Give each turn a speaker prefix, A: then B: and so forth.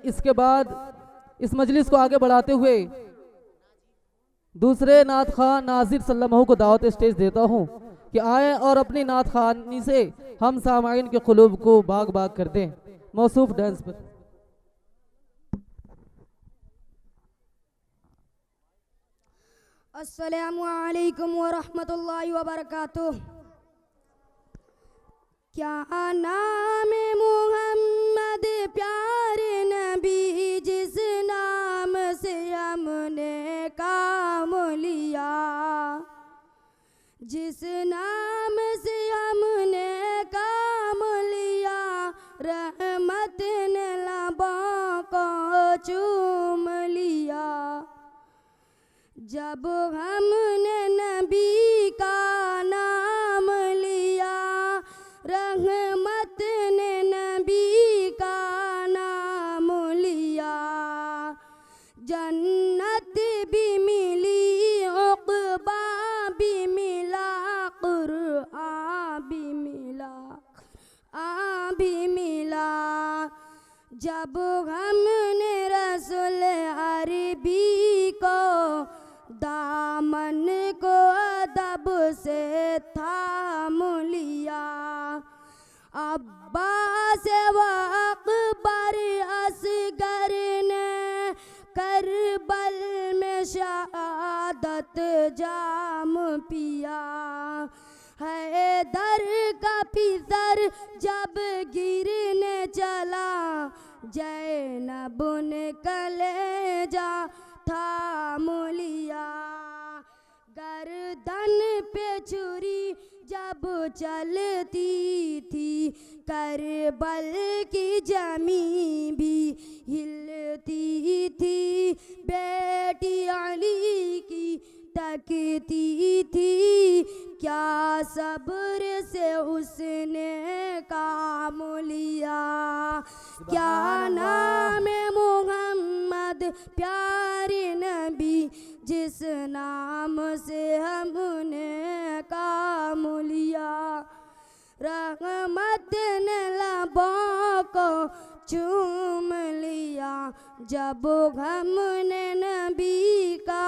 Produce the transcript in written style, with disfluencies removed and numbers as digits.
A: इसके बाद इस मजलिस को आगे बढ़ाते हुए दूसरे नात खान नाजिर सल्लल्लाहु को दावत स्टेज देता हूँ कि आए और अपनी नात खानी से हम सामाइन के कुलूब को बाग बाग कर दें। मौसूफ डांस पर
B: अस्सलामु अलैकुम व रहमतुल्लाहि व बरकातुह। क्या नाम मोहम्मद प्यारे नबी, जिस नाम से हमने काम लिया, जिस नाम से हमने काम लिया, रहमत ने लबों को चूम लिया। जब हमने नबी का नाम लिया, रहमत ने नबी का नाम लिया। जन्नत भी मिली, उक़बा भी मिला, क़ुरआन भी मिला, भी मिला। जब हमने रसूल अरबी को दामन को अदब से थाम लिया, अब्बास व अकबर असगर ने करबल में शहादत जाम पिया। हैदर का पितर जब गिरने चला, ज़ैनब ने कलेजा थाम लिया। गर्दन पे छुरी जब चलती थी, करबल की ज़मीं भी हिलती थी। बेटी अली की तकती थी, क्या सब्र से उसने काम लिया। क्या नाम मोहम्मद प्यारे नबी, जिस नाम से हमने काम लिया। रहमत ने लबों को चूम लिया, जब हमने नबी का